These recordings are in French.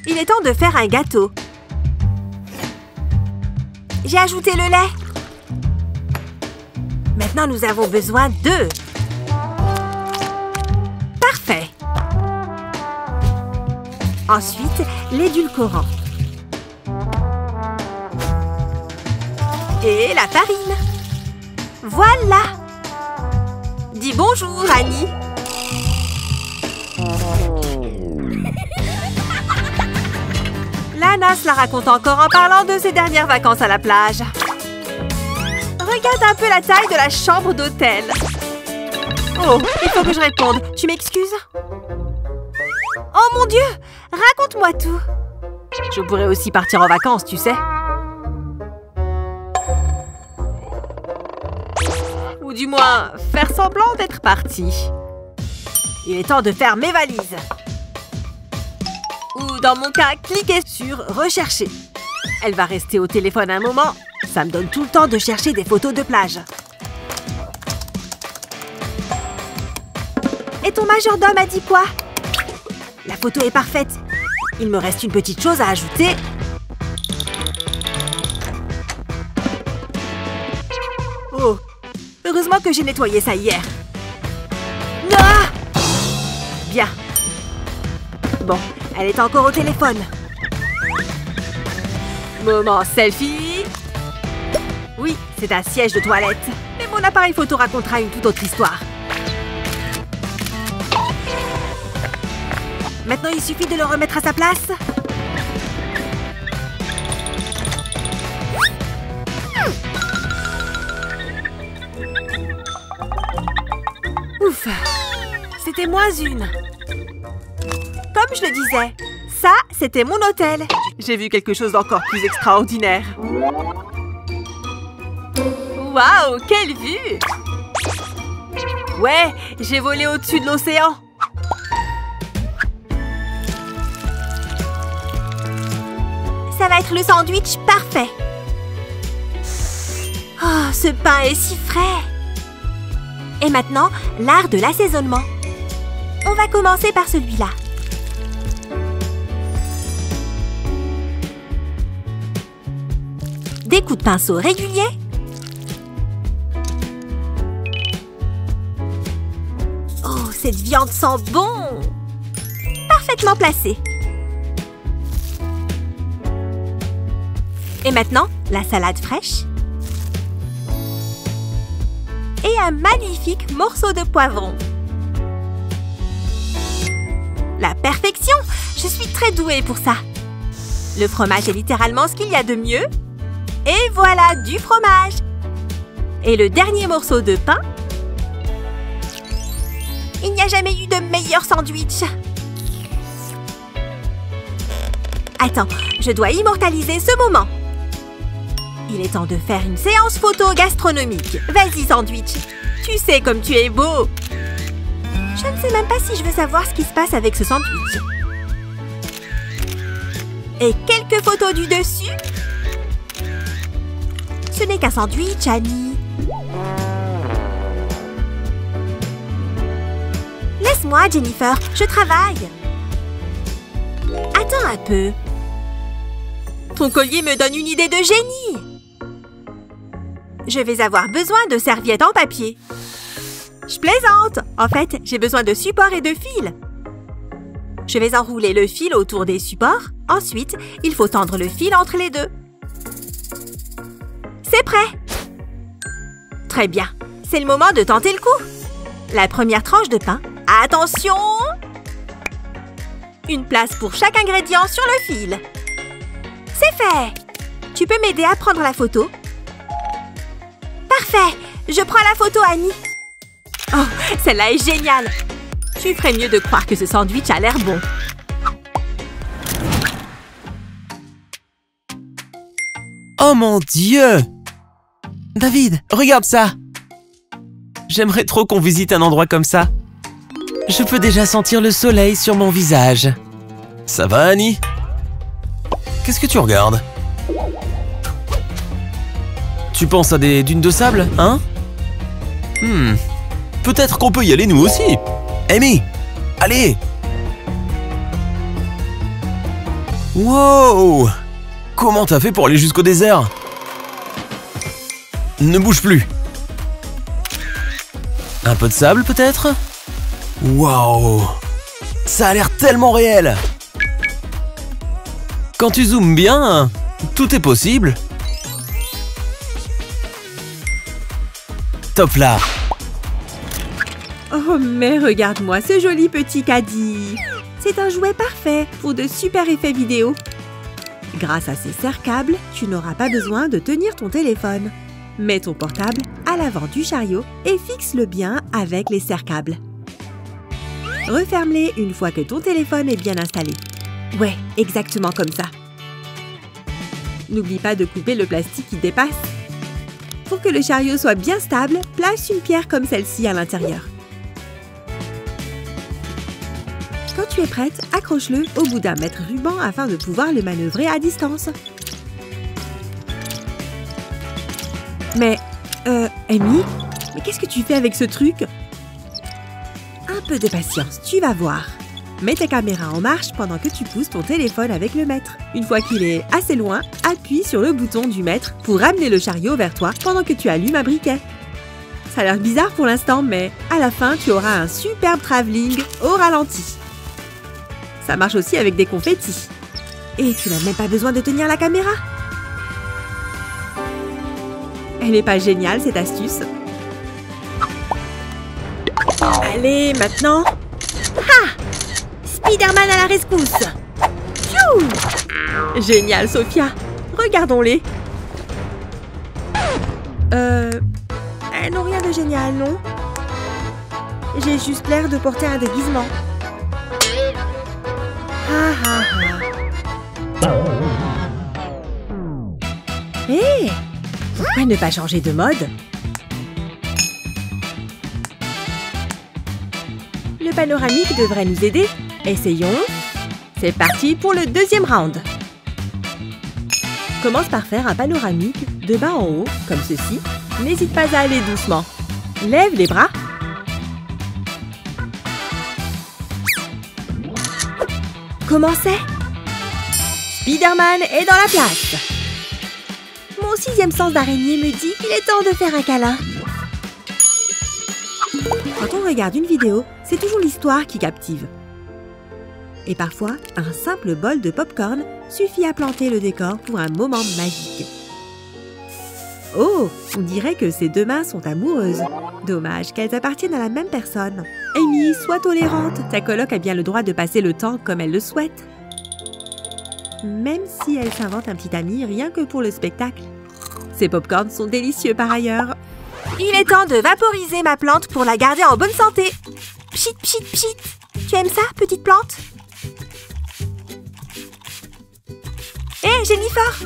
Il est temps de faire un gâteau. J'ai ajouté le lait. Maintenant, nous avons besoin d'œufs. Parfait. Ensuite, l'édulcorant. Et la farine. Voilà. Dis bonjour, Annie. Lana se la raconte encore en parlant de ses dernières vacances à la plage. Regarde un peu la taille de la chambre d'hôtel. Oh, il faut que je réponde. Tu m'excuses? Oh mon Dieu! Raconte-moi tout. Je pourrais aussi partir en vacances, tu sais. Ou du moins, faire semblant d'être parti. Il est temps de faire mes valises. Ou dans mon cas, cliquer sur « Rechercher ». Elle va rester au téléphone un moment. Ça me donne tout le temps de chercher des photos de plage. Et ton majordome a dit quoi? La photo est parfaite. Il me reste une petite chose à ajouter. Oh, heureusement que j'ai nettoyé ça hier. Ah! Bien. Bon, elle est encore au téléphone. Moment selfie. Oui, c'est un siège de toilette. Mais mon appareil photo racontera une toute autre histoire. Maintenant, il suffit de le remettre à sa place. Ouf! C'était moins une. Comme je le disais, ça, c'était mon hôtel. J'ai vu quelque chose d'encore plus extraordinaire. Waouh, quelle vue! Ouais, j'ai volé au-dessus de l'océan. Ça va être le sandwich parfait. Oh, ce pain est si frais. Et maintenant, l'art de l'assaisonnement. On va commencer par celui-là. Des coups de pinceau réguliers. Oh, cette viande sent bon. Parfaitement placée. Et maintenant, la salade fraîche. Et un magnifique morceau de poivron. La perfection! Je suis très douée pour ça. Le fromage est littéralement ce qu'il y a de mieux. Et voilà, du fromage. Et le dernier morceau de pain. Il n'y a jamais eu de meilleur sandwich. Attends, je dois immortaliser ce moment. Il est temps de faire une séance photo gastronomique. Vas-y, sandwich. Tu sais comme tu es beau. Je ne sais même pas si je veux savoir ce qui se passe avec ce sandwich. Et quelques photos du dessus. Ce n'est qu'un sandwich, Annie. Laisse-moi, Jennifer. Je travaille. Attends un peu. Ton collier me donne une idée de génie. Je vais avoir besoin de serviettes en papier. Je plaisante. En fait, j'ai besoin de supports et de fils. Je vais enrouler le fil autour des supports. Ensuite, il faut tendre le fil entre les deux. C'est prêt. Très bien. C'est le moment de tenter le coup. La première tranche de pain. Attention! Une place pour chaque ingrédient sur le fil. C'est fait! Tu peux m'aider à prendre la photo? Parfait! Je prends la photo, Annie. Oh, celle-là est géniale! Tu ferais mieux de croire que ce sandwich a l'air bon. Oh mon Dieu! David, regarde ça! J'aimerais trop qu'on visite un endroit comme ça. Je peux déjà sentir le soleil sur mon visage. Ça va, Annie? Qu'est-ce que tu regardes? Tu penses à des dunes de sable, hein? Peut-être qu'on peut y aller nous aussi. Amy, allez! Wow! Comment t'as fait pour aller jusqu'au désert? Ne bouge plus. Un peu de sable peut-être? Wow! Ça a l'air tellement réel! Quand tu zoomes bien, tout est possible. Top là! Oh, mais regarde-moi ce joli petit caddie. C'est un jouet parfait pour de super effets vidéo. Grâce à ces serre-câbles, tu n'auras pas besoin de tenir ton téléphone. Mets ton portable à l'avant du chariot et fixe-le bien avec les serre-câbles. Referme-les une fois que ton téléphone est bien installé. Ouais, exactement comme ça. N'oublie pas de couper le plastique qui dépasse. Pour que le chariot soit bien stable, place une pierre comme celle-ci à l'intérieur. Quand tu es prête, accroche-le au bout d'un mètre ruban afin de pouvoir le manœuvrer à distance. Mais, Amy, mais qu'est-ce que tu fais avec ce truc? Un peu de patience, tu vas voir. Mets ta caméra en marche pendant que tu pousses ton téléphone avec le mètre. Une fois qu'il est assez loin, appuie sur le bouton du mètre pour ramener le chariot vers toi pendant que tu allumes un briquet. Ça a l'air bizarre pour l'instant, mais à la fin, tu auras un superbe travelling au ralenti. Ça marche aussi avec des confettis. Et tu n'as même pas besoin de tenir la caméra. Elle n'est pas géniale, cette astuce? Allez, maintenant. Ha! Spider-Man à la rescousse! Pfiou! Génial, Sophia. Regardons-les. Elles n'ont rien de génial, non? J'ai juste l'air de porter un déguisement. Hé! Pourquoi ne pas changer de mode? Le panoramique devrait nous aider. Essayons. C'est parti pour le deuxième round. Commence par faire un panoramique de bas en haut, comme ceci. N'hésite pas à aller doucement. Lève les bras. Comment c'est? Spider-Man est dans la place. Mon 6e sens d'araignée me dit qu'il est temps de faire un câlin. Quand on regarde une vidéo, c'est toujours l'histoire qui captive. Et parfois, un simple bol de pop-corn suffit à planter le décor pour un moment magique. Oh, on dirait que ces deux mains sont amoureuses. Dommage qu'elles appartiennent à la même personne. Amy, sois tolérante. Ta coloc a bien le droit de passer le temps comme elle le souhaite. Même si elle s'invente un petit ami rien que pour le spectacle. Ces pop-corns sont délicieux par ailleurs. Il est temps de vaporiser ma plante pour la garder en bonne santé. Pchit, pchit, pchit. Tu aimes ça, petite plante? Hé, Jennifer!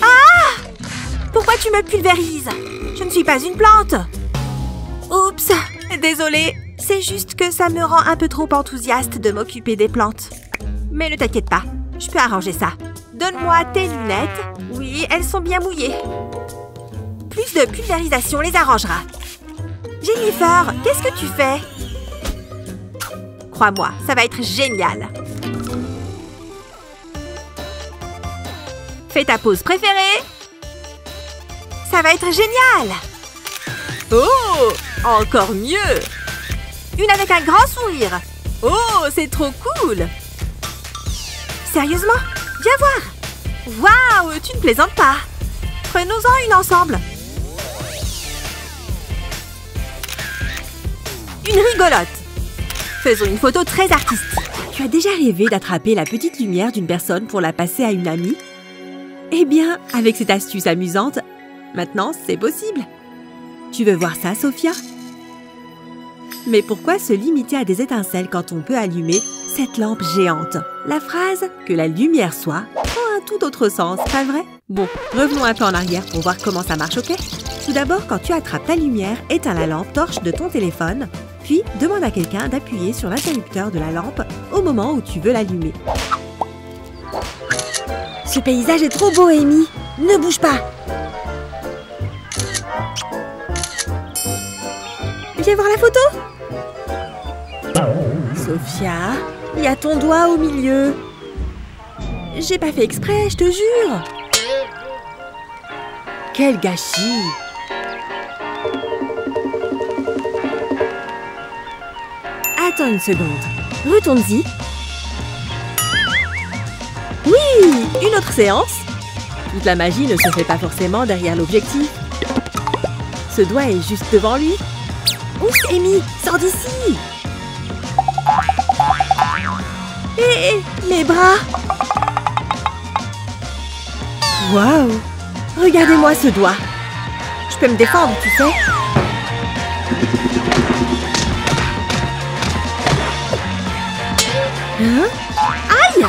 Ah! Pourquoi tu me pulvérises? Je ne suis pas une plante. Oups, désolée. C'est juste que ça me rend un peu trop enthousiaste de m'occuper des plantes. Mais ne t'inquiète pas, je peux arranger ça. Donne-moi tes lunettes. Oui, elles sont bien mouillées. Plus de pulvérisation les arrangera. Jennifer, qu'est-ce que tu fais? Crois-moi, ça va être génial. Fais ta pause préférée. Ça va être génial. Oh, encore mieux. Une avec un grand sourire. Oh, c'est trop cool. Sérieusement? Viens voir. Waouh, tu ne plaisantes pas. Prenons-en une ensemble. Une rigolote. Faisons une photo très artistique. Tu as déjà rêvé d'attraper la petite lumière d'une personne pour la passer à une amie? Eh bien, avec cette astuce amusante, maintenant, c'est possible. Tu veux voir ça, Sophia? Mais pourquoi se limiter à des étincelles quand on peut allumer cette lampe géante? La phrase « que la lumière soit » prend un tout autre sens, pas vrai? Bon, revenons un peu en arrière pour voir comment ça marche, ok? Tout d'abord, quand tu attrapes ta lumière, éteins la lampe torche de ton téléphone, puis demande à quelqu'un d'appuyer sur l'interrupteur de la lampe au moment où tu veux l'allumer. Ce paysage est trop beau, Amy! Ne bouge pas! Viens voir la photo? Sophia, il y a ton doigt au milieu. J'ai pas fait exprès, je te jure. Quel gâchis! Attends une seconde. Retourne-y. Oui! Une autre séance. Toute la magie ne se fait pas forcément derrière l'objectif. Ce doigt est juste devant lui. Ouf, Amy, sors d'ici! Hé, mes bras! Waouh! Regardez-moi ce doigt. Je peux me défendre, tu sais. Hein? Aïe!